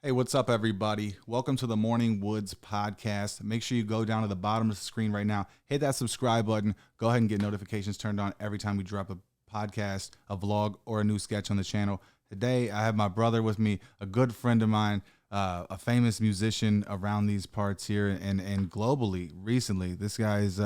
Hey, what's up, everybody? Welcome to the Morning Woods podcast. Make sure you go down to the bottom of the screen right now, hit that subscribe button, go ahead and get notifications turned on every time we drop a podcast, a vlog, or a new sketch on the channel. Today, I have my brother with me, a good friend of mine, a famous musician around these parts here and globally recently. This guy's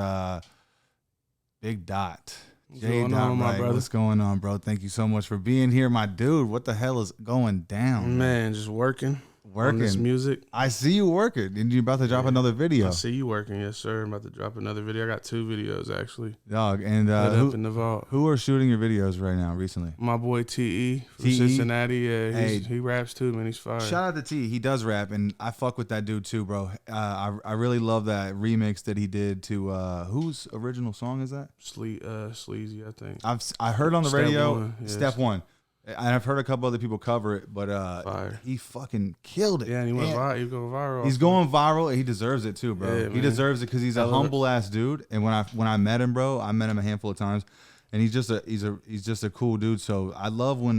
Big Dot. Jay Dot Wright. What's going on, bro? Thank you so much for being here, my dude. What the hell is going down? Man, just working on this music. I see you working, and you're about to drop another video. I see you working, yes, sir. I'm about to drop another video. I got 2 videos, actually. Dog, and up in the vault. Who are shooting your videos right now recently? My boy T.E. from Cincinnati. Yeah, he raps too, man. He's fire. Shout out to T. He does rap, and I fuck with that dude too, bro. I really love that remix that he did to whose original song is that? Sleazy, I think. I heard on the radio. One, yes. Step One. And I've heard a couple other people cover it, but he fucking killed it. Yeah, and he's going viral. He's going viral, and he deserves it too, bro. Yeah, he deserves it because he's a humble ass dude. And when I met him, bro, I met him a handful of times, and he's just a cool dude. So I love when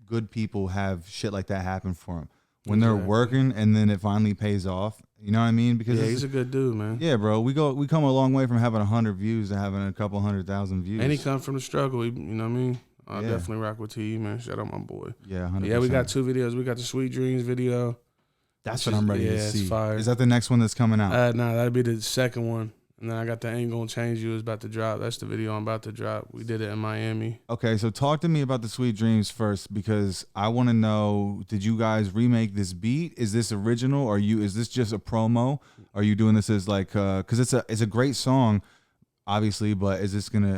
good people have shit like that happen for him when they're working, and then it finally pays off. You know what I mean? Because he's a good dude, man. Yeah, bro. We come a long way from having 100 views to having a couple 100,000 views. And he come from the struggle. You know what I mean? I definitely rock with T, man. Shout out my boy. Yeah, 100%. Yeah, we got 2 videos. We got the Sweet Dreams video. That's what I'm ready to see. It's fire. Is that the next one that's coming out? Nah, that'd be the second one. And then I got the Ain't Gonna Change You is about to drop. That's the video I'm about to drop. We did it in Miami. Okay, so talk to me about the Sweet Dreams first, because I want to know, did you guys remake this beat? Is this original? Or is this just a promo? Are you doing this as like, because it's a great song, obviously, but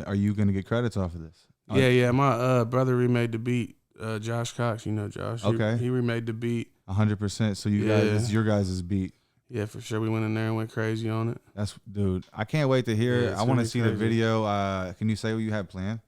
are you gonna get credits off of this? Yeah. My brother remade the beat. Josh Cox, you know Josh. Okay. He remade the beat. 100%. So it's your guys' beat. Yeah, for sure. We went in there and went crazy on it. Dude, I can't wait to hear it. I want to see the video. Can you say what you have planned?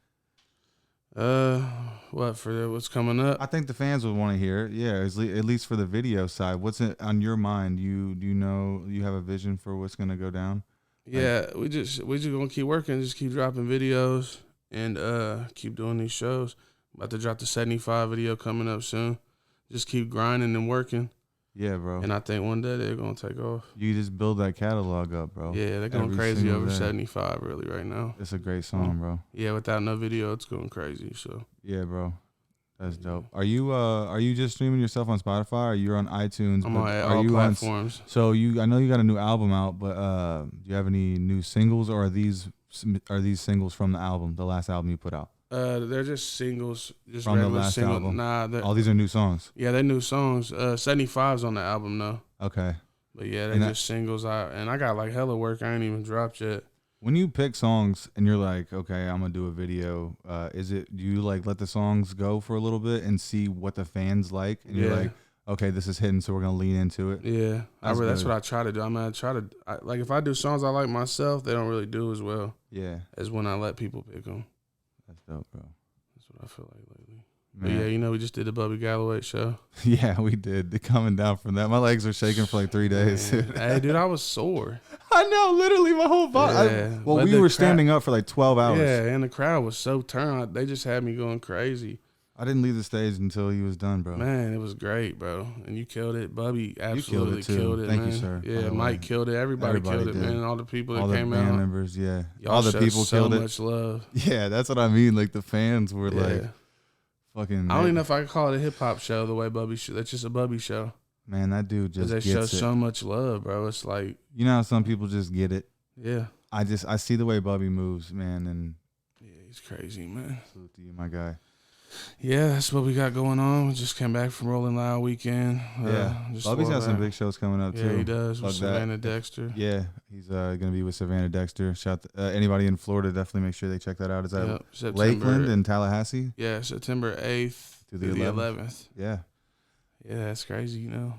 What's coming up? I think the fans would want to hear it. Yeah, at least for the video side. What's it on your mind? Do you know you have a vision for what's gonna go down? Yeah, we just gonna keep working, just keep dropping videos and keep doing these shows. About to drop the 75 video coming up soon. Just keep grinding and working. Yeah, bro. And I think one day they're gonna take off. You just build that catalog up, bro. Yeah, they're going crazy over 75 really right now. It's a great song, bro. Yeah, without no video, it's going crazy. So yeah, bro. That's dope. Are you just streaming yourself on Spotify, or you're on iTunes? I'm on all platforms. I know you got a new album out, but do you have any new singles, or are these singles from the album, the last album you put out? They're just singles, just from regular the last singles. album. Nah, all these are new songs. Yeah, they're new songs. 75's on the album though. Okay. But yeah, they're just singles. I got like hella work I ain't even dropped yet. When you pick songs and you're like, okay, I'm gonna do a video, do you like let the songs go for a little bit and see what the fans like, and you're like, okay, this is hitting, so we're gonna lean into it? Yeah, that's what I try to do. Like if I do songs I like myself, they don't really do as well. Yeah, as when I let people pick them. That's dope, bro. That's what I feel like lately. Man. But yeah, we just did the Bubby Galloway show. Yeah, we did. Coming down from that, my legs were shaking for like 3 days. Hey, dude, I was sore. I know, literally my whole body. Yeah, we were standing up for like 12 hours. Yeah, and the crowd was so turned. They just had me going crazy. I didn't leave the stage until he was done, bro. Man, it was great, bro. And you killed it. Bubby absolutely killed it, Thank man. you, sir. Yeah, Mike killed it. Everybody killed it, man. All the people that came out. All the band members, yeah. All the people killed it. So much love. Yeah, that's what I mean. Like the fans were like fucking. I don't even know if I could call it a hip hop show the way Bubby show. That's just a Bubby show. Man, that dude just gets it. They show so much love, bro. It's like, you know how some people just get it. Yeah. I see the way Bubby moves, man, and yeah, he's crazy, man. Salute to you, my guy. Yeah, that's what we got going on. We just came back from Rolling Loud weekend. Yeah, Bubby's got some big shows coming up too. Yeah, he does. With Savannah Dexter. Yeah, he's gonna be with Savannah Dexter. Shout anybody in Florida, definitely make sure they check that out. Is that Lakeland and Tallahassee? Yeah, September 8th to the 11th. Yeah, that's crazy. You know,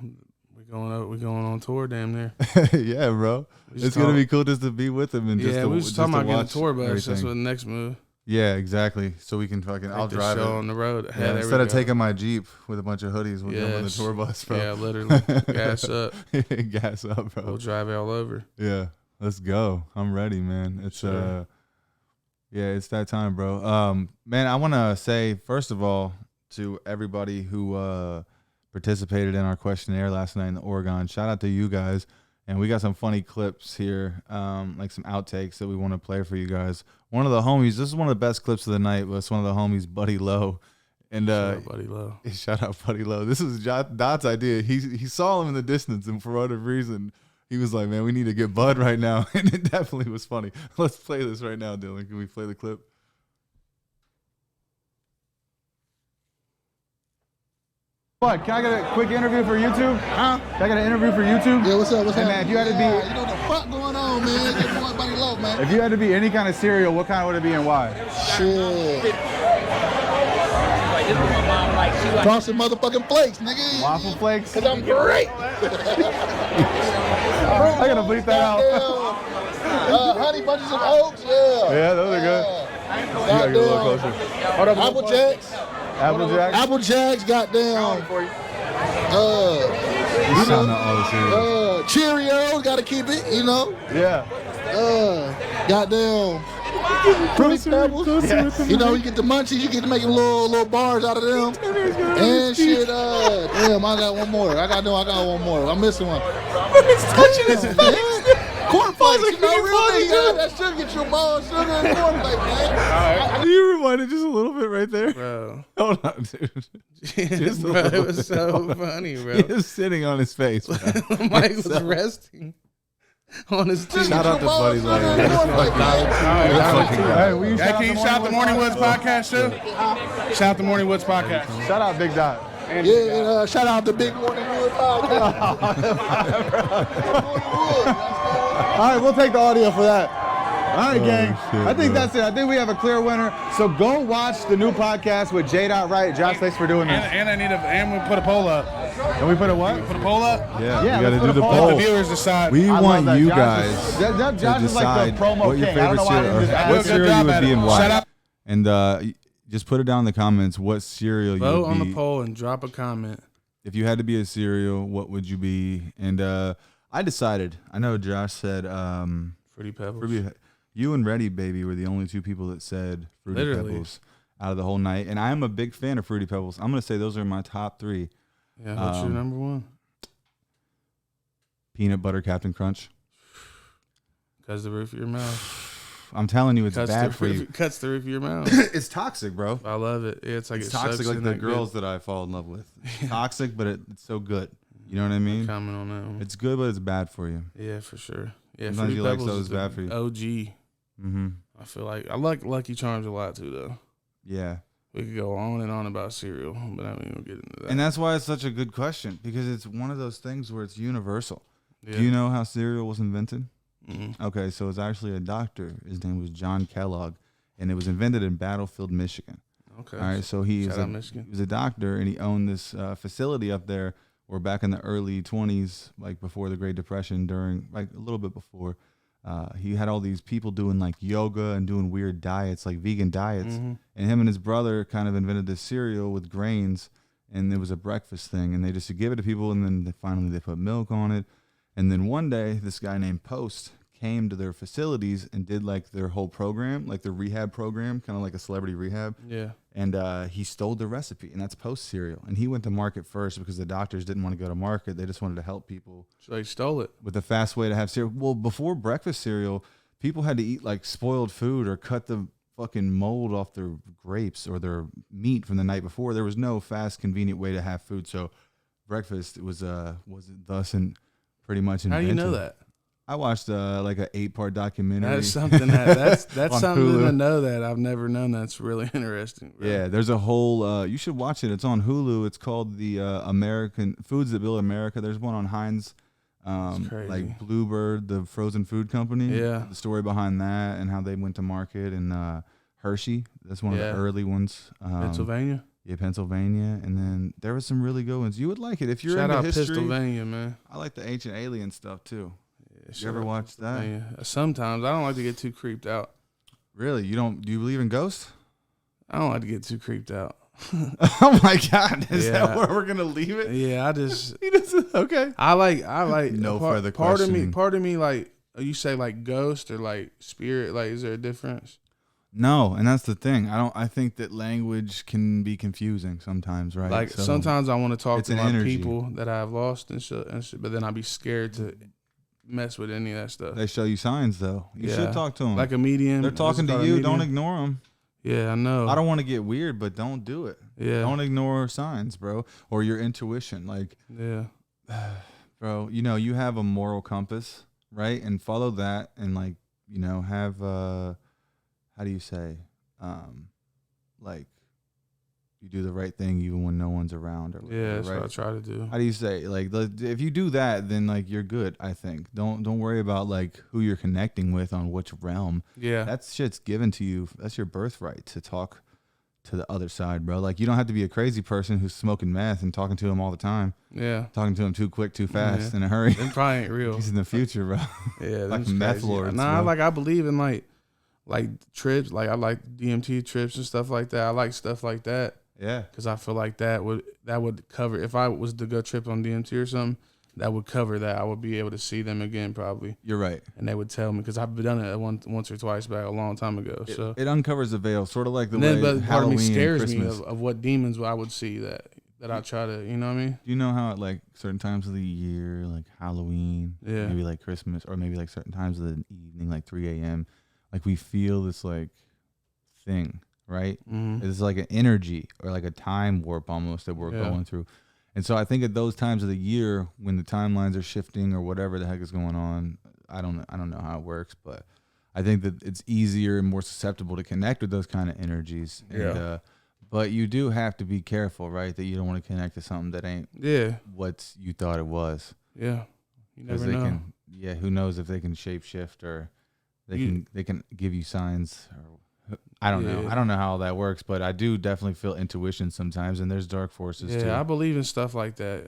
we're going on tour, damn near. Yeah, bro. It's gonna be cool just to be with him and we was talking about getting a tour bus. Everything. That's what the next move. Yeah, exactly. So we can I'll drive it on the road. Yeah, instead of taking my Jeep with a bunch of hoodies, we'll jump on the tour bus, bro. Yeah, literally. Gas up. Gas up, bro. We'll drive it all over. Yeah, let's go. I'm ready, man. It's it's that time, bro. Man, I want to say first of all to everybody who participated in our questionnaire last night in the Oregon. Shout out to you guys. And we got some funny clips here, like some outtakes that we want to play for you guys. One of the homies, this is one of the best clips of the night, was one of the homies, Buddy Lowe. And shout out Buddy Lowe. Shout out Buddy Lowe. This was Dot's idea. He saw him in the distance, and for whatever reason, he was like, man, we need to get Bud right now. And it definitely was funny. Let's play this right now, Dylan. Can we play the clip? What? Can I get a quick interview for YouTube? Huh? Can I get an interview for YouTube? Yeah, what's up? What's Hey, up? man, if you had to be, You know what the fuck going on, man? Get boy Buddy Lowe, man. if you had to be any kind of cereal, what kind would it be and why? Shit. Frosted motherfucking flakes, nigga. Waffle flakes? Cause I'm great. I gotta bleep that out. Honey bunches of oats, yeah. Yeah, those are good. You gotta get a little closer. Apple Jacks. Apple Jack? Apple Jacks, goddamn. He's shouting out all the cereal. Cheerios, gotta keep it, you know. Yeah. Goddamn. Fruity Pebbles. Yes. You know, you get the munchies, you get to making little bars out of them. And shit, damn, I got one more. I got one more. I'm missing one. He's touching his face. Cornflakes, you know, really, that should get your balls sugar and cornflakes, man. Do you rewind it just a little bit right there? Bro. Hold on, dude. Just a Bro, little it was bit. so funny, bro. He was sitting on his face. Mike was resting on his teeth. Shout out to Buddy Lowe. Hey, will you Can you shout out the Morning Woods podcast too? Shout out the Morning Woods podcast. Shout out Big Dot. Yeah, shout out to Big Morning Wood podcast. All right, we'll take the audio for that. All right, gang. shit, I think bro. that's it. I think we have a clear winner. So go watch the new podcast with Jay Dot Wright. Josh, thanks for doing this. And we put a poll up. And we put a what? Put a poll up. Yeah, Yeah, we got let's to put do a the poll. Let poll. the viewers decide. We I love want that. you Josh guys is- to Josh is like decide the promo what your king. I don't favorite know why I cereal didn't just or ask. Do a what good cereal job you would at be it. and Shout why. out. And just put it down in the comments what cereal you Vote would on be. the poll and drop a comment. If you had to be a cereal, what would you be? And I decided. I know Josh said Fruity Pebbles. you and Ready Baby were the only two people that said Fruity Literally. Pebbles out of the whole night. And I am a big fan of Fruity Pebbles. I'm going to say those are my top 3. Yeah, what's your number one? Peanut Butter Captain Crunch. Cuts the roof of your mouth. I'm telling you, it's Cuts bad the for you. Cuts the roof of your mouth. It's toxic, bro. I love it. Yeah, it's like It's it toxic soaks like in the that girls that I fall in love with. It's toxic, but it's so good. You know what I Good. mean? Comment on that one. It's good, but it's bad for you. Yeah, for sure. Yeah, Sometimes Fruity you like Pebbles those is the bad for you. OG. Mm-hmm. I feel like I like Lucky Charms a lot too, though. Yeah. We could go on and on about cereal, but I don't even get into that. And that's why it's such a good question, because it's one of those things where it's universal. yeah. Do you know how cereal was invented? Mm-hmm. Okay, so it's actually a doctor. His name was John Kellogg, and it was invented in Battlefield, Michigan. Okay. All right, so he Shout out he Michigan. was a doctor, and he owned this facility up there. Where back in the early 20s, like before the Great Depression, during like a little bit before, he had all these people doing like yoga and doing weird diets, like vegan diets. Mhm. And him and his brother kind of invented this cereal with grains, and it was a breakfast thing. And they just give it to people, and then finally they put milk on it. And then one day, this guy named Post came to their facilities and did like their whole program, like their rehab program, kind of like a celebrity rehab. Yeah. And he stole the recipe, and that's Post cereal. And he went to market first because the doctors didn't want to go to market. They just wanted to help people So they stole it. with a fast way to have cereal. Well, before breakfast cereal, people had to eat like spoiled food or cut the fucking mold off their grapes or their meat from the night before. There was no fast, convenient way to have food. So breakfast was thus and pretty much How invented. do you know that? I watched like an 8-part documentary. That's something that's On something Hulu. to know that I've never known. That's really interesting. Bro. Yeah, there's a whole. You should watch it. It's on Hulu. It's called the American Foods That Build America. There's one on Heinz, crazy. like Bluebird, the frozen food company. Yeah. the story behind that and how they went to market, and Hershey. That's one of Yeah. the early ones. Pennsylvania. Yeah, Pennsylvania, and then there was some really good ones. You would like it if you're Shout into out history. Pennsylvania, man. I like the ancient alien stuff too. Yeah, You shout ever out watch that? Pennsylvania. Sometimes I don't like to get too creeped out. Really? You don't? Do you believe in ghosts? I don't like to get too creeped out. Oh my God! Is Yeah. that where we're gonna leave it? Yeah, I just He doesn't. Okay. I like No part, further part questioning. of me like you say like ghost or like spirit, like is there a difference? No, and that's the thing. I think that language can be confusing sometimes, right? Like So sometimes I want to talk it's to an my energy. people that I've lost and shit, but then I'd be scared to mess with any of that stuff. they show you signs, though. You should talk to them. Like a medium. They're talking to you. Don't ignore them. Yeah, I know. I don't want to get weird, but don't do it. Yeah. Don't ignore signs, bro, or your intuition. Like, Yeah. bro, you have a moral compass, right? And follow that, and like, have how do you say, like, you do the right thing even when no one's around, or whatever, Yeah, that's right? what I try to do. How do you say, like, if you do that, then like you're good. I think don't worry about like who you're connecting with on which realm. Yeah. That shit's given to you. That's your birthright to talk to the other side, bro. Like, you don't have to be a crazy person who's smoking meth and talking to him all the time. Yeah. Talking to him too quick, too fast, in a hurry. Them probably ain't real. He's in the future, bro. Yeah, Like them's meth crazy. lords, Nah, bro. I believe in like trips. Like I like DMT trips and stuff like that. I like stuff like that Yeah. because I feel like that would cover, if I was to go trip on DMT or something, that would cover that. I would be able to see them again probably, You're right. and they would tell me because I've done it once or twice back a long time ago. So It uncovers the veil, sort of like the and then, way but part of Halloween me and scares me Christmas. of what demons I would see that I try to, you know what I mean? Do you know how at like certain times of the year, like Halloween, Yeah. maybe like Christmas, or maybe like certain times of the evening, like 3 a.m., like we feel this like thing, right? Mm-hmm. It's like an energy or like a time warp almost that we're going through. And so I think at those times of the year when the timelines are shifting or whatever the heck is going on, I don't know how it works, but I think that it's easier and more susceptible to connect with those kind of energies. And, but you do have to be careful, right? That you don't want to connect to something that ain't what you thought it was. Yeah. You never they know. who knows if they can shapeshift or they can give you signs or I don't know. I don't know how that works, but I do definitely feel intuition sometimes, and there's dark forces too. Yeah, I believe in stuff like that.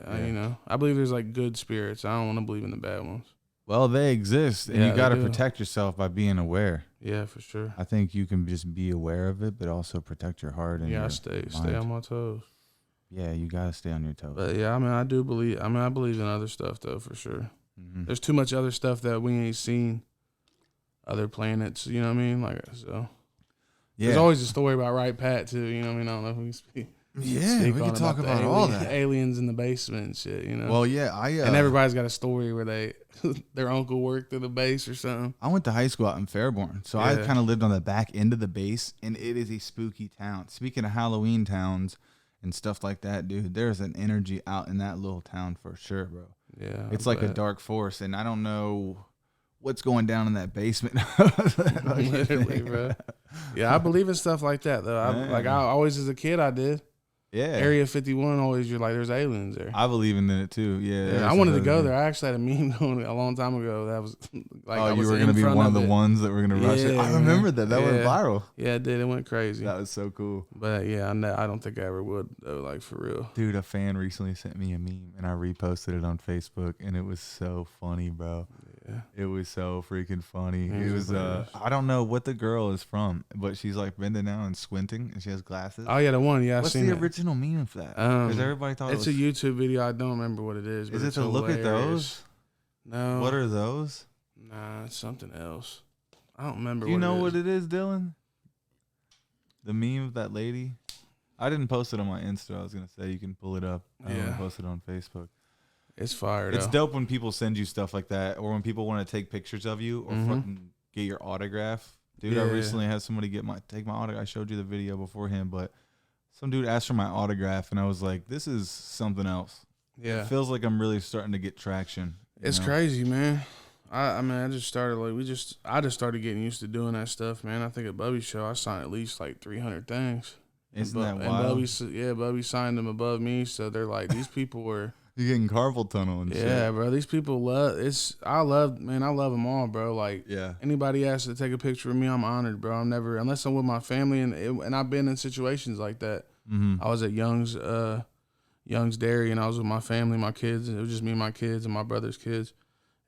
I believe there's like good spirits. I don't want to believe in the bad ones. Well, they exist, and Yeah, you got to they do. protect yourself by being aware. Yeah, for sure. I think you can just be aware of it, but also protect your heart and Yeah, your I stay mind. on my toes. Yeah, you got to stay on your toes. But yeah, I believe in other stuff though, for sure. Mm-hmm. There's too much other stuff that we ain't seen. Other planets, you know what I mean? Like so. Yeah, There's always a story about Wright Pat too. You know what I mean? I don't know if we can speak. yeah, Speak we on can talk the about all that. aliens in the basement and shit. You know. Well, yeah, and everybody's got a story where their uncle worked at the base or something. I went to high school out in Fairborn, so I Yeah. kind of lived on the back end of the base, and it is a spooky town. Speaking of Halloween towns and stuff like that, dude, there's an energy out in that little town for sure, bro. Yeah, It's I like a bet. dark force, and I don't know what's going down in that basement. Literally, bro. Yeah, I believe in stuff like that though. I always as a kid I did. Yeah, Area 51 always you're like there's aliens there. I believe in it too. Yeah, I wanted to go there. I actually had a meme going a long time ago that was like I Oh, you was were in gonna be front one of the it. ones that were gonna rush it. Yeah, I remember man. that went Yeah. viral. Yeah, it did. It went crazy. That was so cool. But yeah, I don't think I ever would though, like for real. Dude, a fan recently sent me a meme and I reposted it on Facebook and it was so funny, bro. Yeah. It was so freaking funny. It It was was hilarious. I don't know what the girl is from, but she's like bending down and squinting and she has glasses. Oh yeah, the one. Yeah, I've What's seen the it. original meme for that? Because everybody thought It's it a was YouTube video. I don't remember what it is. But Is it it's to look at hilarious. those? No. What are those? Nah, it's something else. I don't remember. Do you know it what is. it is, Dylan? The meme of that lady? I didn't post it on my Insta. I was gonna say you can pull it up. I Yeah. post it on Facebook. It's fire. It's though. dope when people send you stuff like that, or when people want to take pictures of you, or fucking get your autograph. Dude, I Yeah. recently had somebody take my autograph. I showed you the video beforehand, but some dude asked for my autograph, and I was like, "This is something else." Yeah. It feels like I'm really starting to get traction. you It's know? crazy, man. I mean, I just started I just started getting used to doing that stuff, man. I think at Bubby's show, I signed at least like 300 things. Isn't And that Bu- and wild? Bubby signed them above me, so they're like these people were. You're getting carpal tunnel and Yeah, shit. bro. These people I love them all, bro. Like, Yeah. anybody asks to take a picture of me, I'm honored, bro. I'm never, unless I'm with my family, and I've been in situations like that. Mm-hmm. I was at Young's Dairy, and I was with my family, my kids. It was just me and my kids and my brother's kids.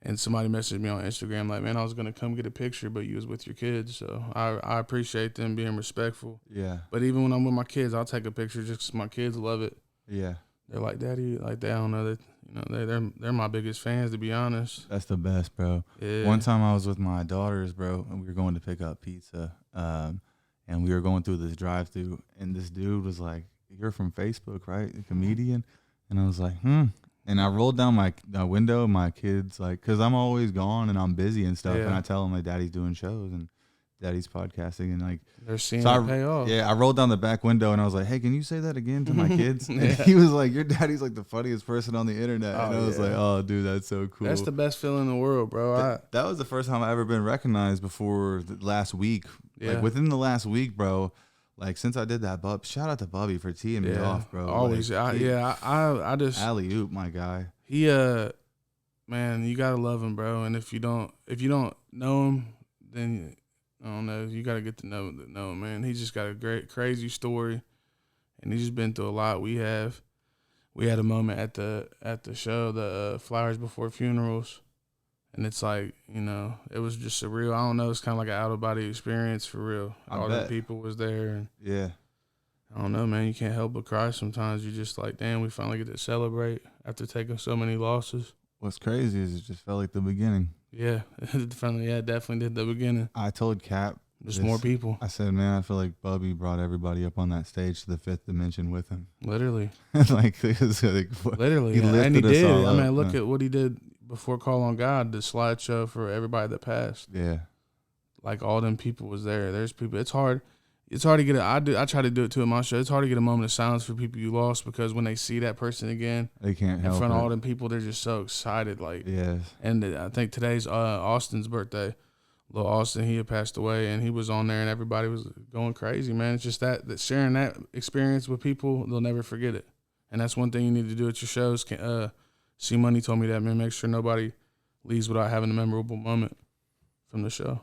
And somebody messaged me on Instagram like, man, I was gonna come get a picture, but you was with your kids. So I appreciate them being respectful. Yeah. But even when I'm with my kids, I'll take a picture just 'cause my kids love it. Yeah. They're like, Daddy, like they don't know that, they're my biggest fans, to be honest. That's the best, bro. Yeah. One time I was with my daughters, bro, and we were going to pick up pizza. and we were going through this drive-through, and this dude was like, "You're from Facebook, right? A comedian?" And I was like, And I rolled down my window. My kids, like, because I'm always gone and I'm busy and stuff, and I tell them my daddy's doing shows and daddy's podcasting, and like they're seeing it pay off. Yeah, I rolled down the back window and I was like, "Hey, can you say that again to my kids?" And he was like, "Your daddy's like the funniest person on the internet." And I was like, "Oh, dude, that's so cool." That's the best feeling in the world, bro. That was the first time I ever been recognized before the last week. Yeah. Like within the last week, bro. Like since I did that, shout out to Bubby for teeing me off, bro. Always, like, I just alley oop, my guy. He man, you gotta love him, bro. And if you don't know him, then I don't know. You gotta get to know him, man. He's just got a great, crazy story, and he's just been through a lot. We had a moment at the show, the Flowers Before Funerals, and it's like, you know, it was just surreal. I don't know. It's kind of like an out of body experience for real. All the people was there, and I don't know, man. You can't help but cry sometimes. You just like, damn, we finally get to celebrate after taking so many losses. What's crazy is it just felt like the beginning. Yeah, definitely did the beginning. I told Cap, just more people. I said, man, I feel like Bubby brought everybody up on that stage to the fifth dimension with him. Literally. Like, it was like, literally. And he did. I mean, look at what he did before Call on God, the slideshow for everybody that passed. Yeah. Like, all them people was there. There's people. It's hard to get I try to do it too at my show. It's hard to get a moment of silence for people you lost, because when they see that person again, they can't help in front of all them people, they're just so excited. Like, yes. And I think today's Austin's birthday. Little Austin, he had passed away, and he was on there, and everybody was going crazy, man. It's just that sharing that experience with people, they'll never forget it. And that's one thing you need to do at your shows. C Money told me that, man. Make sure nobody leaves without having a memorable moment from the show.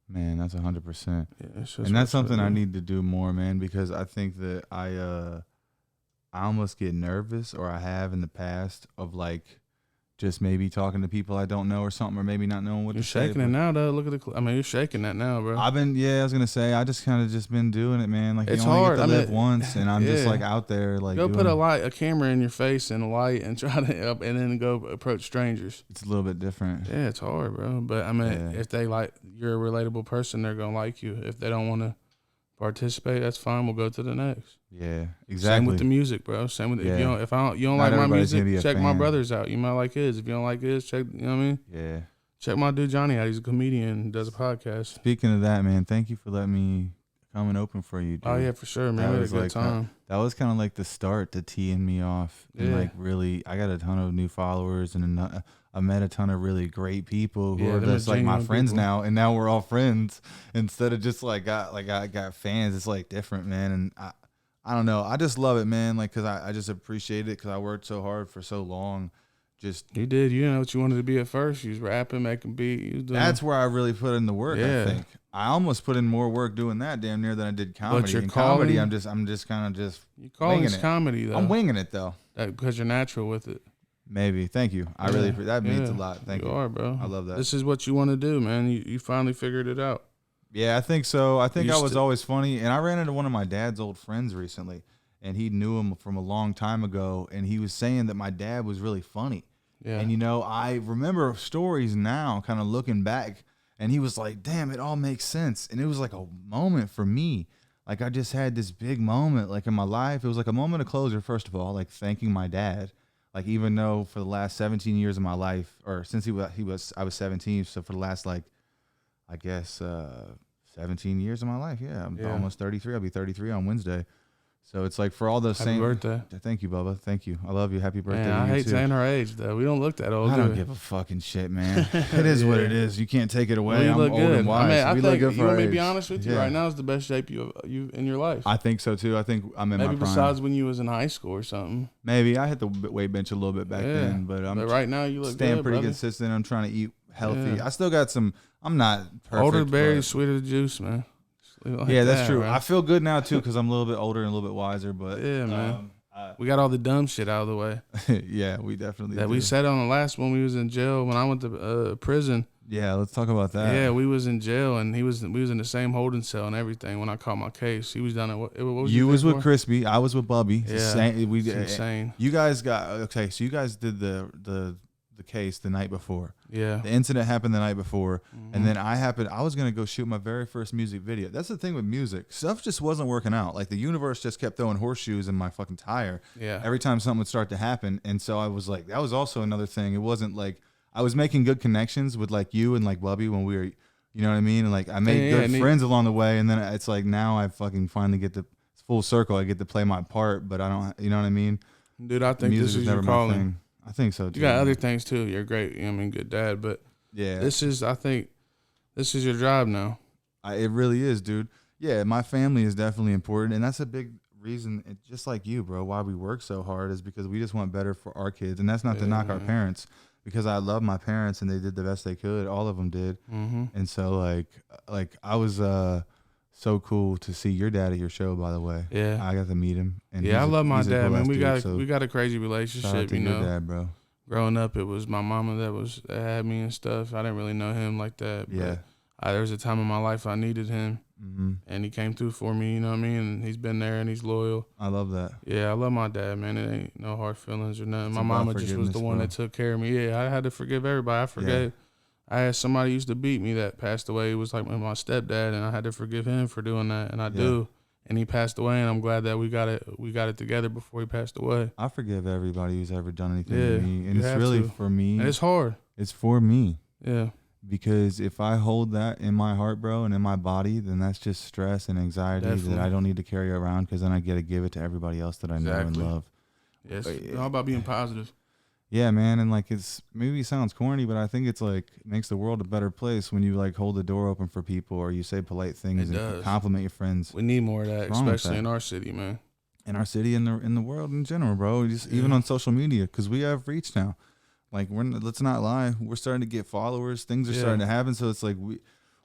Man, that's 100%. Yeah, and that's something I need to do more, man, because I think that I almost get nervous, or I have in the past, of like just maybe talking to people I don't know or something, or maybe not knowing what you're to say. You're shaking it now, though. Look at you're shaking that now, bro. I was going to say, I just kind of just been doing it, man. Like, it's you only hard. get to live once, and I'm just like out there. Like, go put a camera in your face and a light, and try to and then go approach strangers. It's a little bit different. Yeah, it's hard, bro. But I mean, if they like, you're a relatable person, they're going to like you. If they don't want to participate, that's fine. We'll go to the next. Yeah, exactly. Same with the music, bro. Same with if you don't like my music, check my brother's out. You might like his. If you don't like his, check. You know what I mean? Yeah. Check my dude Johnny out. He's a comedian. Does a podcast. Speaking of that, man, thank you for letting me come and open for you, dude. Oh yeah, for sure, man. We had a good time. That was kind of like the start to teeing me off. And like, really, I got a ton of new followers, and I met a ton of really great people who are just like my friends now, and now we're all friends instead of just like got fans. It's like different, man. And I don't know. I just love it, man. Like, cause I just appreciate it, cause I worked so hard for so long. You did. You know what you wanted to be at first. You was rapping, making beats. That's where I really put in the work. Yeah. I think I almost put in more work doing that damn near than I did comedy. But your comedy, I'm just kind of you call it comedy though. I'm winging it though. Because you're natural with it. Maybe. Thank you. I really that means a lot. Thank you. You are, bro. I love that. This is what you want to do, man. You finally figured it out. Yeah, I think so. I think I was always funny, and I ran into one of my dad's old friends recently, and he knew him from a long time ago, and he was saying that my dad was really funny. Yeah. And, I remember stories now kind of looking back, and he was like, damn, it all makes sense. And it was like a moment for me. Like, I just had this big moment, like, in my life. It was like a moment of closure, first of all, like thanking my dad. Like, even though for the last 17 years of my life, or since I was 17, so for the last, like, I guess 17 years of my life, I'm almost 33. I'll be 33 on Wednesday. So it's like for all those Happy birthday. Thank you, Bubba. Thank you. I love you. Happy birthday. Man, I hate saying our age, though. We don't look that old. I don't give a fucking shit, man. It is what it is. You can't take it away. I'm old and wise. I mean, we look good for our age. You want me to be honest with you? Right now is the best shape you in your life. I think so too. I think I'm in my prime. Maybe besides when you was in high school or something. Maybe I hit the weight bench a little bit back then, but right now you look staying good, pretty brother. consistent. I'm trying to eat healthy. I still got some. I'm not perfect. Older berries, sweeter the juice, man. Like that's true. Right? I feel good now too because I'm a little bit older and a little bit wiser. But yeah, man, we got all the dumb shit out of the way. Yeah, we definitely. We said on the last one we was in jail when I went to prison. Yeah, let's talk about that. Yeah, we was in jail and we was in the same holding cell and everything. When I caught my case, he was down at what was you was with Crispy, I was with Bubby. Yeah, it's insane. You guys got okay. So you guys did the the case the night before. Yeah. The incident happened the night before, and then I was gonna go shoot my very first music video. That's the thing with music. Stuff just wasn't working out. Like the universe just kept throwing horseshoes in my fucking tire. Yeah. Every time something would start to happen, and so I was like, that was also another thing. It wasn't like I was making good connections with like you and like Bubby when we were, you know what I mean? And like I made good friends along the way, and then it's like now I fucking finally get to full circle. I get to play my part, but I don't. You know what I mean? Dude, I think this is your calling. I think so too. You got other things too. You're great. You know what I mean, good dad, but yeah, I think this is your job now. It really is, dude. Yeah, my family is definitely important, and that's a big reason. Just like you, bro, why we work so hard is because we just want better for our kids, and that's not to knock our parents, because I love my parents and they did the best they could. All of them did, and so like I was so cool to see your dad at your show. By the way, yeah, I got to meet him. And I love my dad, man. We dude, got a crazy relationship. Shout out to you know, your dad, bro. Growing up, it was my mama that had me and stuff. I didn't really know him like that. Yeah. But there was a time in my life I needed him, and he came through for me. You know what I mean? And he's been there and he's loyal. I love that. Yeah, I love my dad, man. It ain't no hard feelings or nothing. My mama just was the one that took care of me. Yeah, I had to forgive everybody. I forgave. Yeah. I had somebody used to beat me that passed away. It was like my stepdad, and I had to forgive him for doing that, and I do. And he passed away, and I'm glad that we got it together before he passed away. I forgive everybody who's ever done anything to me, and it's really for me. And it's hard. It's for me. Yeah. Because if I hold that in my heart, bro, and in my body, then that's just stress and anxiety that I don't need to carry around, because then I get to give it to everybody else that I know and love. Yes. It's all about being positive. Yeah, man, and like maybe it sounds corny, but I think it's like makes the world a better place when you like hold the door open for people, or you say polite things and compliment your friends. We need more of that, especially in our city, man. In our city, in the world in general, bro. Just even on social media, because we have reach now. Like let's not lie, we're starting to get followers. Things are starting to happen, so it's like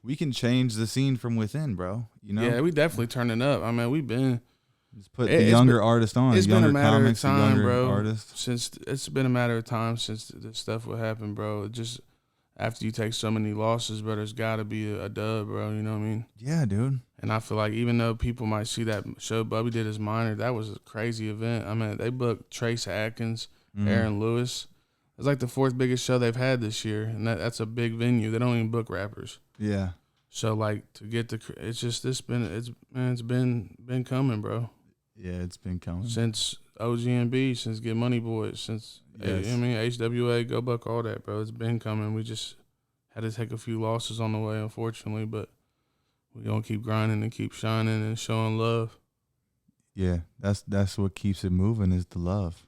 we can change the scene from within, bro. You know? Yeah, we definitely turning up. I mean, we've been. Just put the younger artist on. It's been a matter of time, bro. Artists. It's been a matter of time since this stuff would happen, bro. Just after you take so many losses, bro, there's got to be a dub, bro. You know what I mean? Yeah, dude. And I feel like even though people might see that show Bubby did as minor, that was a crazy event. I mean, they booked Trace Atkins, Aaron Lewis. It's like the 4th biggest show they've had this year, and that's a big venue. They don't even book rappers. Yeah. So like to get it's been coming, bro. Yeah, it's been coming since OGNB, since Get Money Boys, since HWA, Go Buck, all that, bro. It's been coming. We just had to take a few losses on the way, unfortunately, but we're gonna keep grinding and keep shining and showing love. Yeah, that's what keeps it moving, is the love.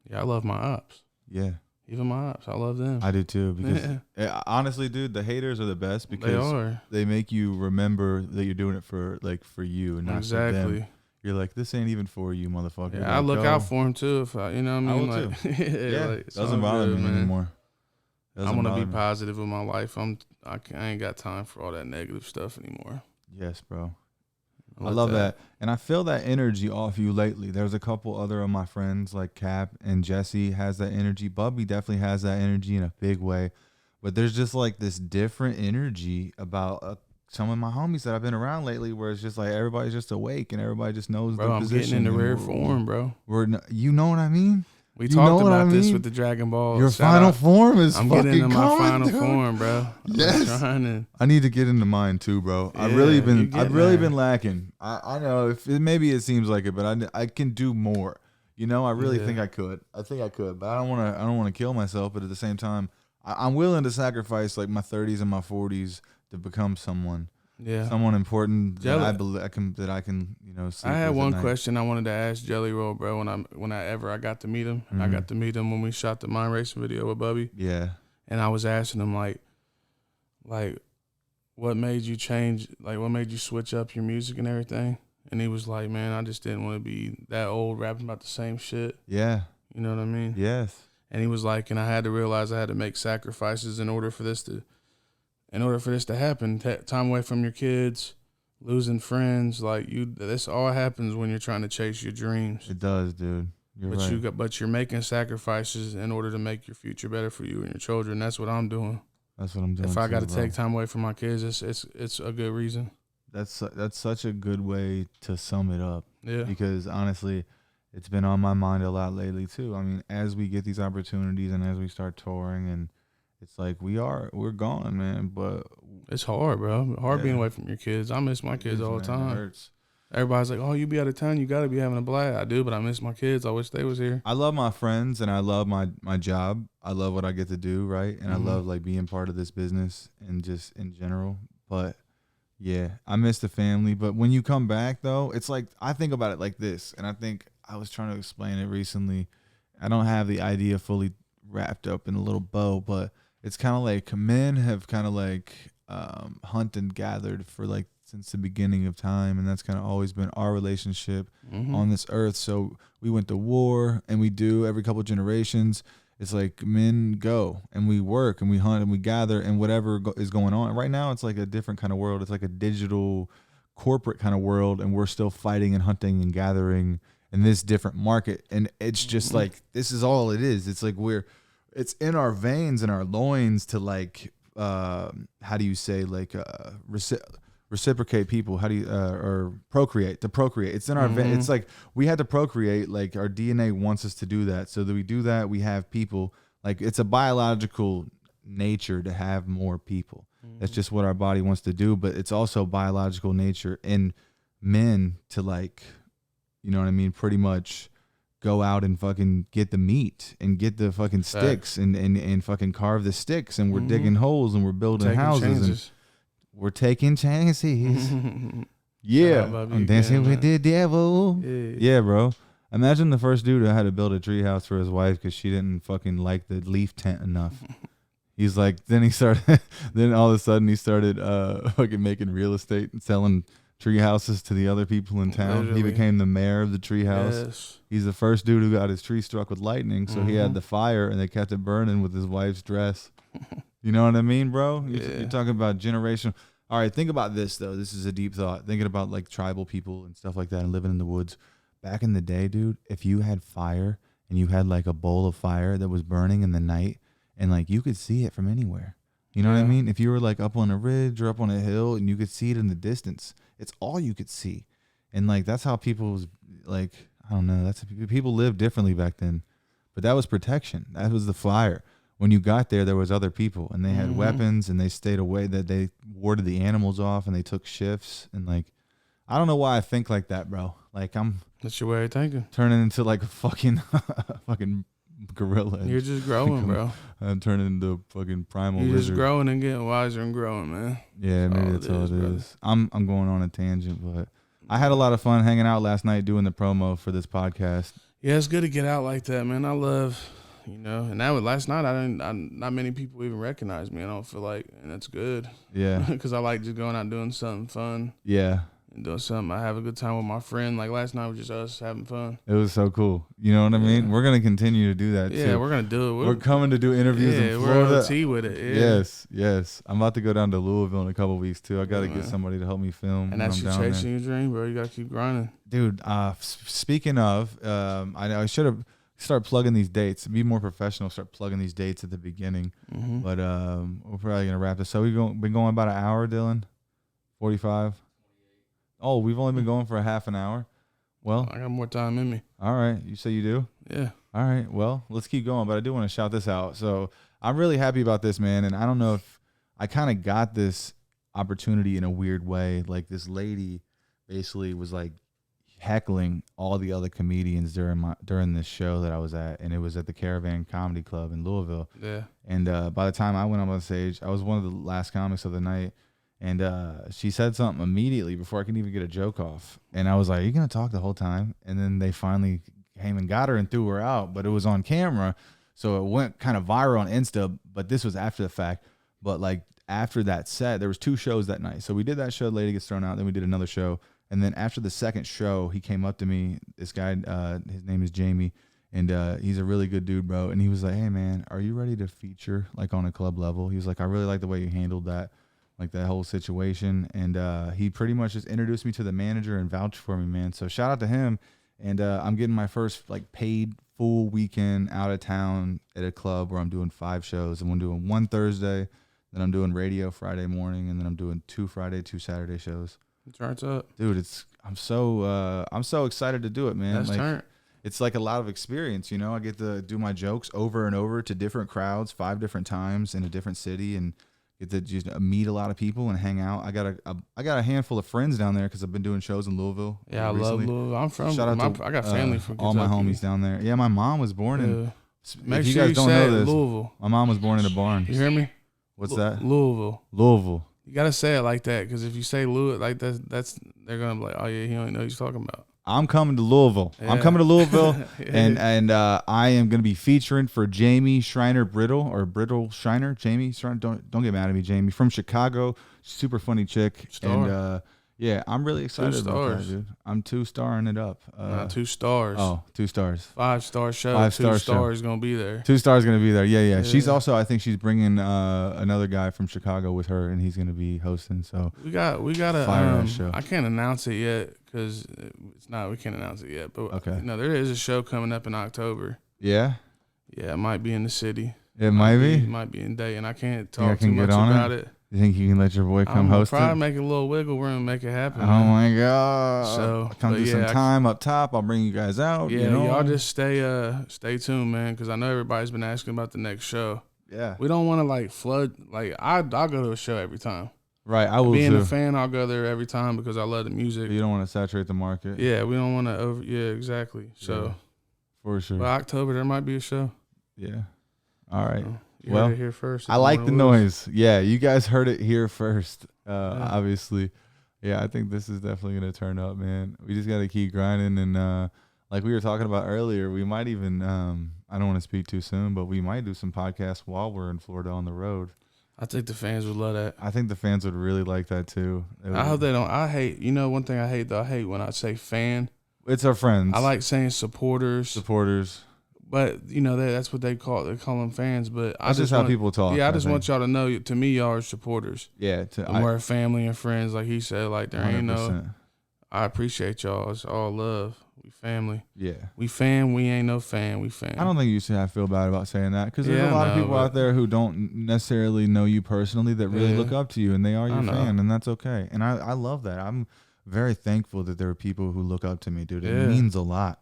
Yeah, I love my ops. Yeah. Even my ops, I love them. I do too, because honestly, dude, the haters are the best, because they make you remember that you're doing it for you and not for them. You're like, this ain't even for you, motherfucker. Yeah, like, I look out for him too. If you know what I mean? I will too. Yeah, like, doesn't bother me anymore. I want to be positive with my life. I ain't got time for all that negative stuff anymore. Yes, bro. I love that. And I feel that energy off you lately. There's a couple other of my friends like Cap and Jesse has that energy. Bubby definitely has that energy in a big way. But there's just like this different energy about some of my homies that I've been around lately, where it's just like everybody's just awake and everybody just knows the position. I'm getting into rare form, bro. You know what I mean? We talked about this with the Dragon Ball. Your final form is fucking coming, I'm getting into my final form, bro. Yes. I need to get into mine too, bro. Yeah, I've really been lacking. I know maybe it seems like it, but I can do more. You know, I really think I could. I think I could, but I don't want to kill myself. But at the same time, I'm willing to sacrifice like my 30s and my 40s to become someone. Yeah, someone important that I believe I can. You know, sleep I had with one question I wanted to ask Jelly Roll, bro. When I got to meet him, I got to meet him when we shot the Mind Racing video with Bubby. Yeah, and I was asking him like, what made you change? Like, what made you switch up your music and everything? And he was like, man, I just didn't want to be that old rapping about the same shit. Yeah, you know what I mean? Yes. And he was like, and I had to realize I had to make sacrifices in order for this to happen. Time away from your kids, losing friends, this all happens when you're trying to chase your dreams. It does, dude. But you're making sacrifices in order to make your future better for you and your children. That's what I'm doing. That's what I'm doing. If I got to take time away from my kids, it's a good reason. That's such a good way to sum it up. Yeah. Because honestly, it's been on my mind a lot lately too. I mean, as we get these opportunities and as we start touring, and it's like we're gone, man. But It's hard, bro. Hard Yeah. being away from your kids. I miss my kids it is, all the man. It time. hurts. Everybody's like, "Oh, you be out of town, you gotta be having a blast." I do, but I miss my kids. I wish they was here. I love my friends and I love my job. I love what I get to do, right? And I love like being part of this business and just in general. But yeah, I miss the family. But when you come back though, it's like I think about it like this, and I think I was trying to explain it recently. I don't have the idea fully wrapped up in a little bow, but it's kind of like men have kind of like hunted and gathered for like since the beginning of time, and that's kind of always been our relationship on this earth. So we went to war, and we do every couple of generations. It's like men go and we work and we hunt and we gather and whatever is going on. Right now, it's like a different kind of world. It's like a digital corporate kind of world, and we're still fighting and hunting and gathering in this different market. And it's just like, this is all it is. It's like it's in our veins and our loins to like, how do you say, like reciprocate people, how do you or procreate, to procreate. It's in our it's like we had to procreate, like our DNA wants us to do that. So that we do that, we have people. Like it's a biological nature to have more people. That's just what our body wants to do, but it's also biological nature in men to like, you know what I mean, pretty much go out and fucking get the meat and get the fucking sticks and fucking carve the sticks, and we're digging holes and we're building houses and we're taking chances. Yeah, I'm dancing with the devil. Yeah, bro. Imagine the first dude that had to build a treehouse for his wife because she didn't fucking like the leaf tent enough. He's like, then all of a sudden he started fucking making real estate and selling tree houses to the other people in town. Literally. He became the mayor of the tree house. Yes. He's the first dude who got his tree struck with lightning, so he had the fire and they kept it burning with his wife's dress. You know what I mean, bro? You're talking about generational. All right, think about this, though. This is a deep thought. Thinking about, like, tribal people and stuff like that and living in the woods. Back in the day, dude, if you had fire and you had, like, a bowl of fire that was burning in the night and, like, you could see it from anywhere. You know what I mean? If you were, like, up on a ridge or up on a hill and you could see it in the distance, it's all you could see. And, like, that's how people's, like, I don't know. That's people lived differently back then. But that was protection. That was the fire. When you got there was other people, and they had weapons, and they stayed away. That they warded the animals off, and they took shifts. And like, I don't know why I think like that, bro. Like That's your way of thinking. turning into like a fucking gorilla. You're just growing, bro. I'm turning into a fucking primal You're lizard. just growing and getting wiser and growing, man. Yeah, maybe that's all it is. I'm going on a tangent, but I had a lot of fun hanging out last night doing the promo for this podcast. Yeah, it's good to get out like that, man. I love, and that was last night. Not many people even recognize me. I don't feel like, and that's good. Yeah. Because I like just going out doing something fun Yeah. and doing something. I have a good time with my friend. Like last night was just us having fun. It was so cool. You know what I mean? We're going to continue to do that Yeah, too. we're gonna do it. We're coming to do interviews in we're Florida. OT with it. Yeah. Yes. I'm about to go down to Louisville in a couple weeks too. I got to get somebody to help me film. And that's when your I'm down chasing your dream, bro. You gotta keep grinding. Dude, speaking of, I should have start plugging these dates. Be more professional. Start plugging these dates at the beginning. But we're probably gonna wrap this. So been going about an hour, Dylan. 45. Oh, we've only been going for a half an hour. Well, I got more time in me. all right. You say you do? Yeah. All right. Well, let's keep going. But I do want to shout this out. So I'm really happy about this, man. And I don't know if I kind of got this opportunity in a weird way. Like this lady basically was like heckling all the other comedians during this show that I was at, and it was at the Caravan Comedy Club in Louisville. Yeah. And by the time I went up on stage, I was one of the last comics of the night. And she said something immediately before I could even get a joke off. And I was like, "Are you gonna talk the whole time?" And then they finally came and got her and threw her out, but it was on camera, so it went kind of viral on Insta. But this was after the fact. But like after that set, there was 2 shows that night. So we did that show, Lady Gets Thrown Out. Then we did another show. And then after the second show, he came up to me. This guy, his name is Jamie, and he's a really good dude, bro. And he was like, "Hey, man, are you ready to feature like on a club level?" He was like, "I really like the way you handled that, like that whole situation." And he pretty much just introduced me to the manager and vouched for me, man. So shout out to him. And I'm getting my first like paid full weekend out of town at a club where I'm doing 5 shows. And I'm doing 1 Thursday, then I'm doing radio Friday morning, and then I'm doing 2 Friday, 2 Saturday shows. Turns up. Dude, I'm so excited to do it, man. That's like, turn. it's like a lot of experience, you know. I get to do my jokes over and over to different crowds 5 different times in a different city, and get to just meet a lot of people and hang out. I got a handful of friends down there because I've been doing shows in Louisville. Yeah, I recently. love Louisville. I'm from. Shout out to I got family from all Kentucky. my homies down there. Yeah, my mom was born in. Make if you sure guys you don't say know this, Louisville. my mom was born in a barn. You hear me? What's that? Louisville. Louisville. You gotta say it like that, because if you say Louis like that's they're gonna be like, oh yeah, he don't know what he's talking about. I'm coming to Louisville. Yeah. I'm coming to Louisville, Yeah. and I am going to be featuring for Jamie Schreiner Brittle Schreiner. Jamie Schreiner, don't get mad at me, Jamie, from Chicago. Super funny chick. Star. And yeah, I'm really excited about that, dude. I'm 2-starring it up. Not 2 stars. Oh, 2 stars. 5-star show. 5-star 2 show. stars gonna be there. 2 stars going to be there. Yeah. Yeah. She's also, I think she's bringing another guy from Chicago with her, and he's going to be hosting. So We got a Fire ass show. I can't announce it yet because we can't announce it yet. But Okay. there is a show coming up in October. yeah, Yeah, it might be in the city. it might be. It might be in Dayton. I can't Think I talk can too get much on about it? it. You think you can let your boy come I'm host probably it? make a little wiggle room, make it happen. Oh man. my god! So, come but do some yeah, time up top. I'll bring you guys out. Yeah, you know? y'all just stay tuned, man, because I know everybody's been asking about the next show. yeah. We don't want to like flood. Like I'll go to a show every time. Right, I will Being too. a fan, I'll go there every time because I love the music. You don't want to saturate the market. Yeah, we don't want to over. Yeah, exactly. So, Yeah, for sure. by October there might be a show. Yeah. All right. You Well, heard it here first. I like the noise. Yeah, you guys heard it here first. Yeah. Obviously. Yeah, I think this is definitely gonna turn up, man. We just gotta keep grinding, and like we were talking about earlier, we might even I don't want to speak too soon, but we might do some podcasts while we're in Florida on the road. I think the fans would love that. I think the fans would really like that too. I hope they don't. I hate. One thing I hate though. I hate when I say fan. It's our friends. I like saying supporters. supporters. But that's what they call them fans. But I That's just how want, people talk. Yeah, I just want y'all to know. To me, y'all are supporters. Yeah, And we're family and friends, like he said. Like there ain't no. 100%. I appreciate y'all. It's all love. We family. Yeah. We fan. We ain't no fan. We fan. I don't think you should have to feel bad about saying that, because there's Yeah, a lot I of know, people out there who don't necessarily know you personally that really Yeah. look up to you, and they are your I know. fan, and that's okay. And I love that. I'm very thankful that there are people who look up to me, dude. It Yeah. means a lot.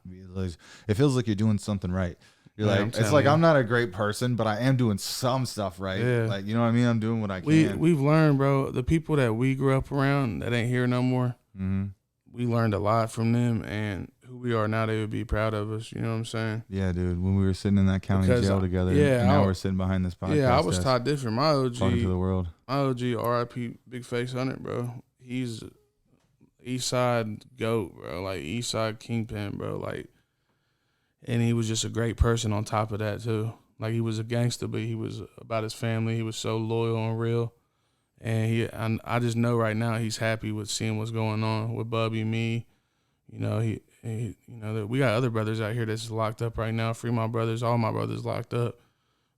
It feels like you're doing something right. You're Yeah, I'm like, it's telling like you. I'm not a great person, but I am doing some stuff right. Yeah. Like, you know what I mean? I'm doing what I can. We've learned, bro. The people that we grew up around that ain't here no more. Mm-hmm. We learned a lot from them, and who we are now, they would be proud of us. You know what I'm saying? Yeah, dude. When we were sitting in that county Because, jail together, yeah, and now I- we're sitting behind this podcast. Yeah, I was desk, taught different. My talking to the world. OG, RIP, Big Face Hunter, bro. He's East Side GOAT, bro. Like East Side Kingpin, bro. Like, and he was just a great person on top of that too. Like he was a gangster, but he was about his family. He was so loyal and real. And I just know right now he's happy with seeing what's going on with Bubby, me. That we got other brothers out here that's locked up right now. Free my brothers, all my brothers locked up.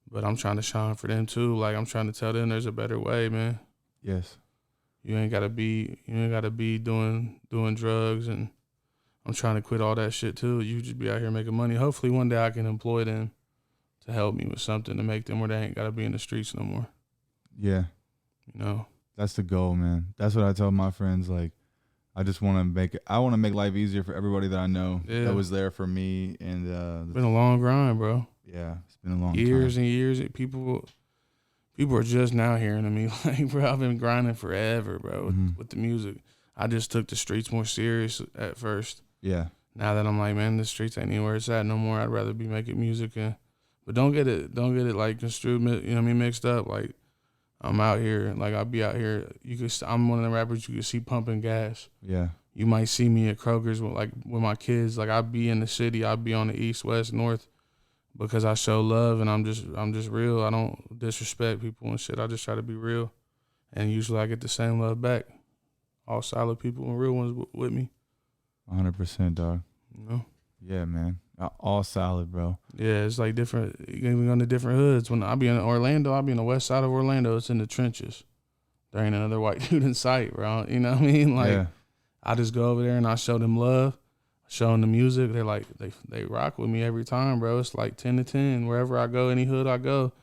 But I'm trying to shine for them too. Like I'm trying to tell them there's a better way, man. Yes. You ain't gotta be doing drugs, and I'm trying to quit all that shit too. You just be out here making money. Hopefully one day I can employ them to help me with something to make them where they ain't gotta be in the streets no more. Yeah. That's the goal, man. That's what I tell my friends. Like, I just want to make life easier for everybody that I know that was there for me. And It's been a long grind, bro. yeah, it's been a long Years time. and years. People are just now hearing of me. Like, bro, I've been grinding forever, bro, with the music. I just took the streets more serious at first. Yeah. Now that I'm like, man, the streets ain't anywhere it's at no more. I'd rather be making music, but don't get it like construed, mixed up. Like, I'm out here, like I'll be out here. I'm one of the rappers you can see pumping gas. Yeah. You might see me at Kroger's with my kids. Like I'll be in the city. I'll be on the east, west, north, because I show love and I'm just real. I don't disrespect people and shit. I just try to be real, and usually I get the same love back. All solid people and real ones with me. 100%, dog. You know. Yeah, man. All solid, bro. Yeah, it's like different. Even going to different hoods. When I be in Orlando, I'll be in the west side of Orlando. It's in the trenches. There ain't another white dude in sight, bro. You know what I mean? Like, yeah. I just go over there and I show them love. I show them the music. They're like, they rock with me every time, bro. It's like 10 to 10. Wherever I go, any hood I go,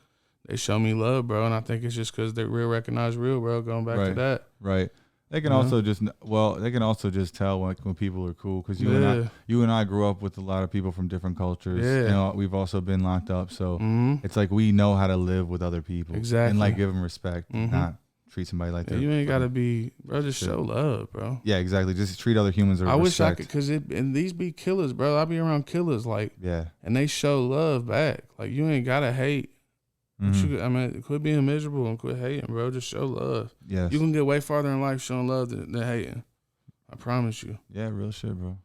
they show me love, bro. And I think it's just because they real recognize real, bro. Going back to that. Right. They can also just tell when people are cool, because you and I grew up with a lot of people from different cultures. Yeah. We've also been locked up, so it's like we know how to live with other people, and like give them respect, and not treat somebody like that. You ain't gotta be, bro. Just show love, bro. Yeah, exactly. Just treat other humans with respect. I wish I could, cause and these be killers, bro. I be around killers, like, and they show love back. Like, you ain't gotta hate. Quit being miserable and quit hating, bro. Just show love. Yes. You can get way farther in life showing love than hating. I promise you. Yeah, real shit, bro.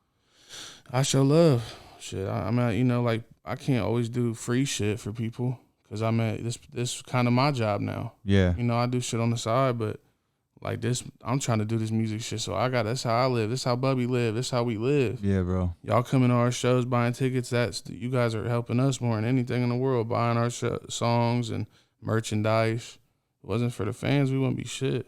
I show love. Shit. Like, I can't always do free shit for people, because this is kind of my job now. Yeah. I do shit on the side, but like this, I'm trying to do this music shit. So that's how I live. This how Bubby live. This how we live. Yeah, bro. Y'all coming to our shows, buying tickets. You guys are helping us more than anything in the world, buying our songs and merchandise. If it wasn't for the fans, we wouldn't be shit.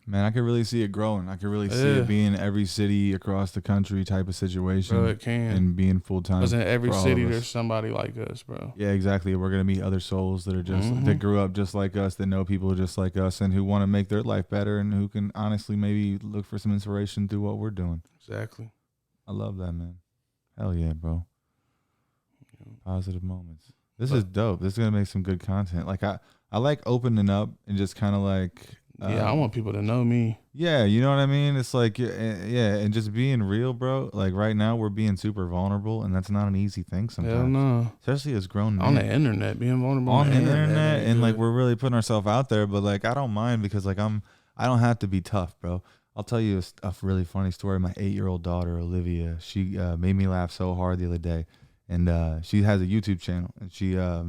Man, I could really see it growing. I could really see it being every city across the country type of situation. Bro, it can. And being full-time. Because in every city, there's somebody like us, bro. Yeah, exactly. We're going to meet other souls that are just, that grew up just like us, that know people just like us, and who want to make their life better, and who can honestly maybe look for some inspiration through what we're doing. Exactly. I love that, man. Hell yeah, bro. Positive moments. This is dope. This is going to make some good content. Like, I like opening up and just kind of like... I want people to know me. Yeah, you know what I mean? It's like, and just being real, bro. Like right now, we're being super vulnerable, and that's not an easy thing sometimes. Hell no. Especially as grown men. On the internet, being vulnerable on the internet, and like we're really putting ourselves out there. But like, I don't mind, because like I don't have to be tough, bro. I'll tell you a really funny story. My 8-year-old daughter, Olivia, she made me laugh so hard the other day, and she has a YouTube channel, and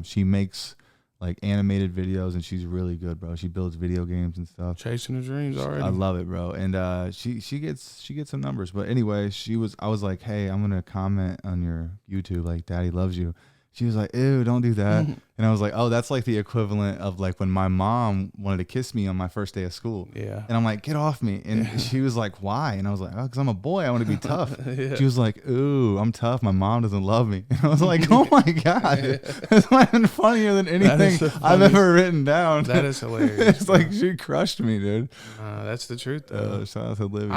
she makes like animated videos, and she's really good, bro. She builds video games and stuff. Chasing her dreams already. I love it, bro. And she gets some numbers. But anyway, I was like, hey, I'm gonna comment on your YouTube, like, Daddy loves you. She was like, ew, don't do that. And I was like, oh, that's like the equivalent of like when my mom wanted to kiss me on my first day of school. Yeah. And I'm like, get off me. And she was like, why? And I was like, oh, because I'm a boy. I want to be tough. She was like, ooh, I'm tough. My mom doesn't love me. And I was like, oh my God. That's not even funnier than anything I've ever written down. That is hilarious. It's like she crushed me, dude. That's the truth, though. Shout out to Olivia.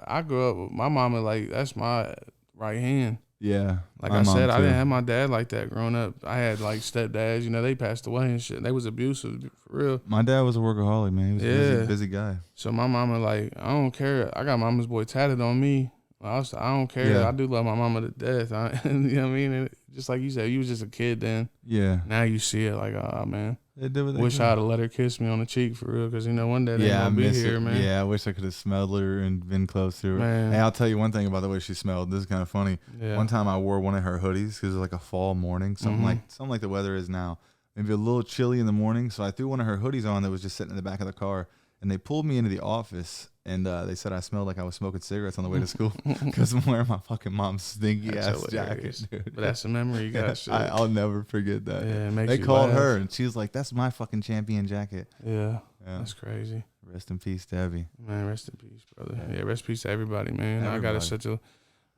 I grew up with my mama, like, that's my right hand. Yeah. Like I said, I didn't have my dad like that growing up. I had like stepdads, they passed away and shit. They was abusive, for real. My dad was a workaholic, man. He was a busy guy. So my mama, like, I don't care. I got Mama's Boy tatted on me. I don't care. Yeah. I do love my mama to death. You know what I mean? And just like you said, you was just a kid then. Yeah. Now you see it like, oh, man. Wish I had let her kiss me on the cheek, for real, because one day they gonna be here, man. Yeah, I wish I could have smelled her and been close to her. Man. Hey, I'll tell you one thing about the way she smelled. This is kind of funny. Yeah. One time I wore one of her hoodies because it was like a fall morning, something like the weather is now. Maybe a little chilly in the morning, so I threw one of her hoodies on that was just sitting in the back of the car, and they pulled me into the office. And they said I smelled like I was smoking cigarettes on the way to school because I'm wearing my fucking mom's stinky ass jacket, dude. But that's a memory you got. I'll never forget that. Yeah, it makes they you called laugh. her, and she was like, "That's my fucking champion jacket." Yeah, that's crazy. Rest in peace, Debbie. Man, rest in peace, brother. Yeah, rest in peace to everybody, man. Everybody. I got such a.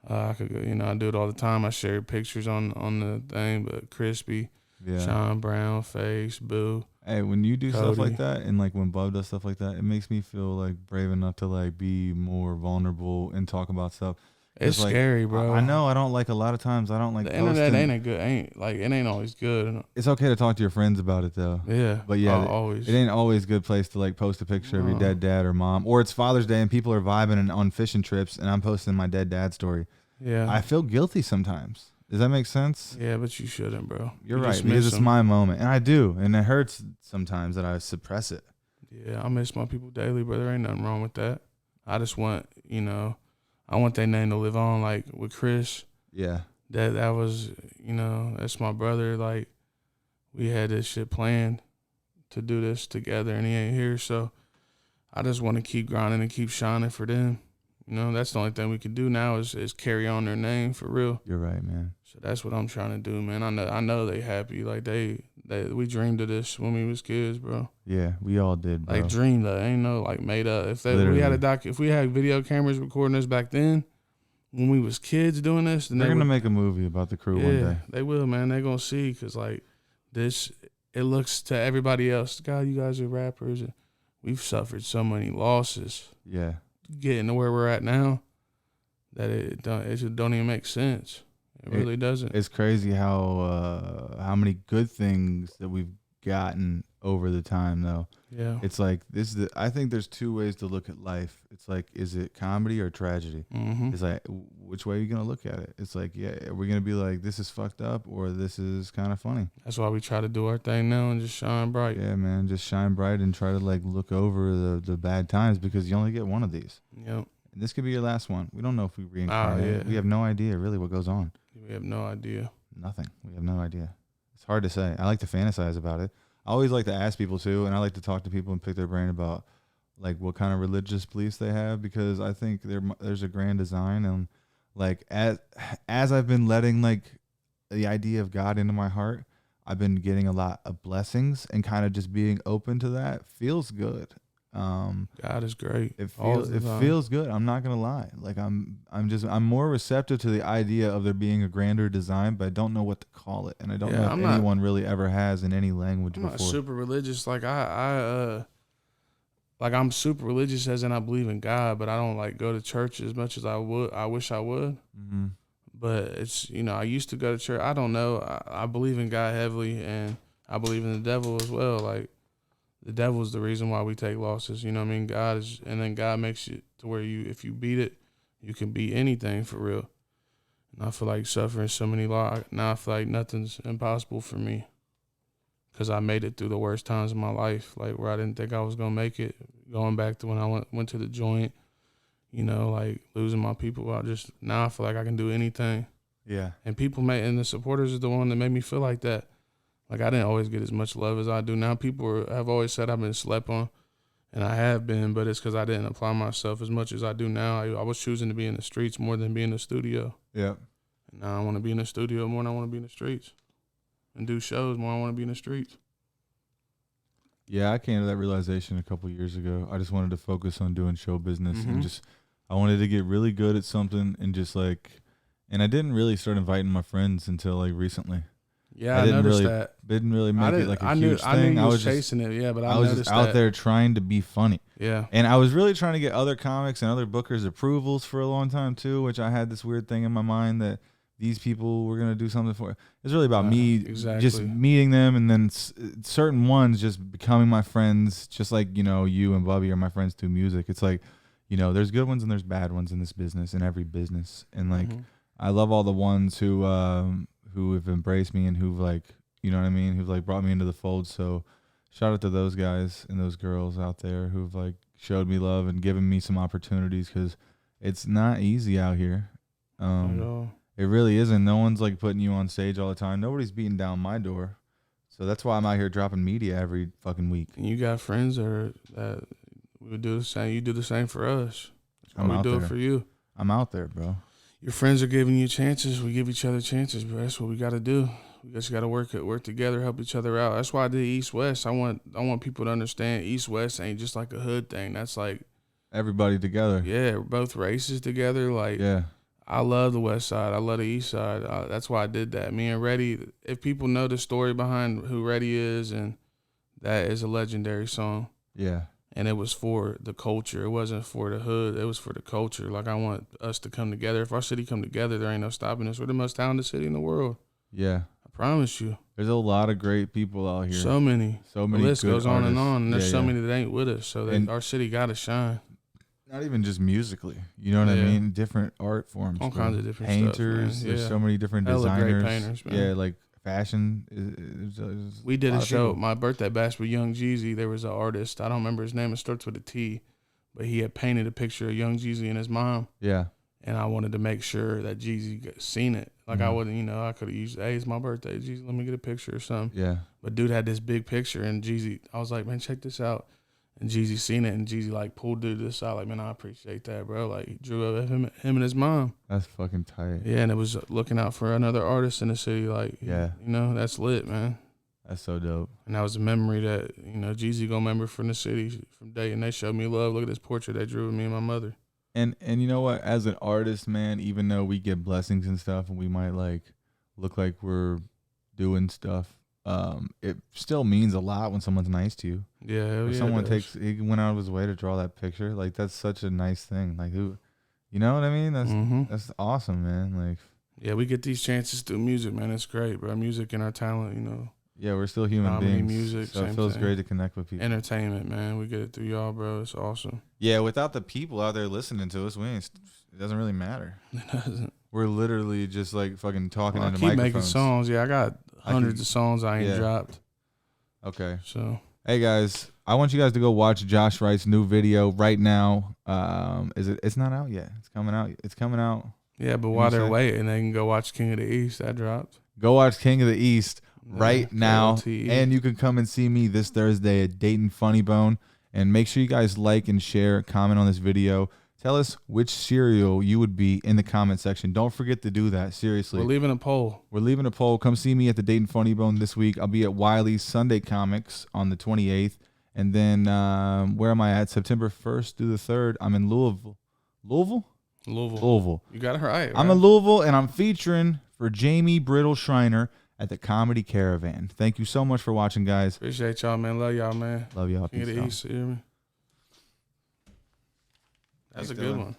I could go. I do it all the time. I share pictures on the thing, but Crispy, Sean Brown, Face, Boo. Hey, when you do Cody. stuff like that, and like when Bub does stuff like that, it makes me feel like brave enough to like be more vulnerable and talk about stuff. It's like, scary, bro. I know. I don't like a lot of times. I don't like the internet. It ain't always good. It's okay to talk to your friends about it though. Yeah, but yeah, always. It ain't always a good place to like post a picture of your dead dad or mom, or it's Father's Day and people are vibing and on fishing trips, and I'm posting my dead dad story. Yeah, I feel guilty sometimes. Does that make sense? Yeah, but you shouldn't, bro. You're right, because it's my moment, and I do, and it hurts sometimes that I suppress it. Yeah, I miss my people daily, bro. There ain't nothing wrong with that. I just want, I want their name to live on, like with Chris. Yeah. That was, that's my brother. Like, we had this shit planned to do this together, and he ain't here, so I just want to keep grinding and keep shining for them. That's the only thing we can do now is carry on their name for real. You're right, man. So that's what I'm trying to do, man. I know they happy. Like we dreamed of this when we was kids, bro. Yeah, we all did, bro. Like dreamed of. Ain't no like made up. If we had video cameras recording this back then, when we was kids doing this, then they're gonna make a movie about the crew one day. They will, man. They gonna see, cause like this, it looks to everybody else. God, you guys are rappers. we've suffered so many losses. Yeah. Getting to where we're at now, that it just don't even make sense. It really doesn't. It's crazy how many good things that we've gotten over the time, though. Yeah. It's like I think there's two ways to look at life. It's like, is it comedy or tragedy? Mm-hmm. It's like, which way are you gonna look at it? It's like, yeah, are we gonna be like, this is fucked up, or this is kind of funny? That's why we try to do our thing now and just shine bright. Yeah, man, just shine bright and try to like look over the bad times, because you only get one of these. Yep. And this could be your last one. We don't know if we reincarnate. Yeah. We have no idea really what goes on. We have no idea. Nothing. We have no idea. It's hard to say. I like to fantasize about it. I always like to ask people too, and I like to talk to people and pick their brain about like what kind of religious beliefs they have, because I think there's a grand design, and like as I've been letting like the idea of God into my heart, I've been getting a lot of blessings, and kind of just being open to that feels good. God is great. It feels good. I'm not gonna lie. Like I'm more receptive to the idea of there being a grander design, but I don't know what to call it, and I don't know if anyone really ever has in any language I'm before. not super religious. Like I'm super religious, as in I believe in God, but I don't like go to church as much as I would. I wish I would. Mm-hmm. But it's, I used to go to church. I don't know. I believe in God heavily, and I believe in the devil as well. Like, the devil is the reason why we take losses. You know what I mean? God is, and then God makes it to where if you beat it, you can beat anything for real. And I feel like suffering so many losses. Now I feel like nothing's impossible for me, because I made it through the worst times of my life, like where I didn't think I was gonna make it. Going back to when I went to the joint, like losing my people. Now I feel like I can do anything. Yeah. And and the supporters are the one that made me feel like that. Like, I didn't always get as much love as I do now. People have always said I've been slept on, and I have been, but it's because I didn't apply myself as much as I do now. I was choosing to be in the streets more than be in the studio. Yeah. And now I want to be in the studio more than I want to be in the streets, and do shows more than I want to be in the streets. Yeah, I came to that realization a couple years ago. I just wanted to focus on doing show business, Mm-hmm. and I wanted to get really good at something, and and I didn't really start inviting my friends until like recently. Yeah, I noticed that. Didn't really make it like a huge thing. I knew you was just chasing it, yeah, but I was just out there trying to be funny. Yeah. And I was really trying to get other comics and other bookers' approvals for a long time too, which I had this weird thing in my mind that these people were going to do something for. It's really about me just meeting them, and then certain ones just becoming my friends, just like, you and Bubby are my friends through music. It's like, there's good ones and there's bad ones in this business, in every business. And like, I love all the ones who have embraced me and who've like, who've like brought me into the fold. So shout out to those guys and those girls out there who've like showed me love and given me some opportunities, because it's not easy out here. It really isn't. No one's like putting you on stage all the time. Nobody's beating down my door. So that's why I'm out here dropping media every fucking week. And you got friends that would do the same. You do the same for us. That's why we do it for you. I'm out there, bro. Your friends are giving you chances. We give each other chances, bro. That's what we got to do. We just got to work together, help each other out. That's why I did East West. I want people to understand East West ain't just like a hood thing. That's like everybody together. Yeah, we're both races together. Like, yeah. I love the West Side. I love the East Side. That's why I did that. Me and Reddy, if people know the story behind who Reddy is, and that is a legendary song. Yeah. And it was for the culture. It wasn't for the hood. It was for the culture. Like, I want us to come together. If our city come together, there ain't no stopping us. We're the most talented city in the world. Yeah. I promise you. There's a lot of great people out here. So many. The list goes on artists. and on. And there's so many that ain't with us. So our city got to shine. Not even just musically, you know what I mean? Different art forms. All kinds of different painters. Stuff, there's so many different designers. Great painters, man. Yeah, like fashion. We did a show, my birthday bash with Young Jeezy. There was an artist. I don't remember his name. It starts with a T, but he had painted a picture of Young Jeezy and his mom. Yeah. And I wanted to make sure that Jeezy seen it. Like, I wouldn't, I could have used, hey, it's my birthday, Jeezy, let me get a picture or something. Yeah. But dude had this big picture, and Jeezy, I was like, man, check this out. And Jeezy seen it, and Jeezy like pulled dude to the side, like, man, I appreciate that, bro. Like, he drew up him and his mom. That's fucking tight. Yeah, and it was looking out for another artist in the city. Like, yeah, that's lit, man. That's so dope. And that was a memory that Jeezy gonna remember from the city from Dayton. They showed me love. Look at this portrait they drew of me and my mother. And you know what? As an artist, man, even though we get blessings and stuff, and we might like look like we're doing stuff, it still means a lot when someone's nice to you. Yeah, hell If yeah. someone it does. he went out of his way to draw that picture. Like that's such a nice thing. Like who, you know what I mean? That's awesome, man. Like yeah, we get these chances through music, man. It's great, bro. Music and our talent, you know. yeah, we're still human Comedy, beings. music, so it same feels thing. great to connect with people. Entertainment, man. We get it through y'all, bro. It's awesome. Yeah, without the people out there listening to us, it doesn't really matter. It doesn't. We're literally just like fucking talking I into keep microphones. making songs. Yeah, I got hundreds of songs I ain't dropped. Okay. So hey guys, I want you guys to go watch Josh Wright's new video right now. It's not out yet. It's coming out. It's coming out. yeah, but while they're waiting, they can go watch King of the East. That dropped. Go watch King of the East right now. KLTE. And you can come and see me this Thursday at Dayton Funny Bone. And make sure you guys like and share, comment on this video. Tell us which cereal you would be in the comment section. Don't forget to do that. Seriously. We're leaving a poll. We're leaving a poll. Come see me at the Dayton Funny Bone this week. I'll be at Wiley's Sunday Comics on the 28th. And then where am I at? September 1st through the 3rd. I'm in Louisville. Louisville. You got it right. I'm in Louisville, and I'm featuring for Jamie Brittle Shriner at the Comedy Caravan. Thank you so much for watching, guys. Appreciate y'all, man. Love y'all, man. Love y'all. King of Peace the out. East, you hear me? That's Thanks, a good Dylan. one.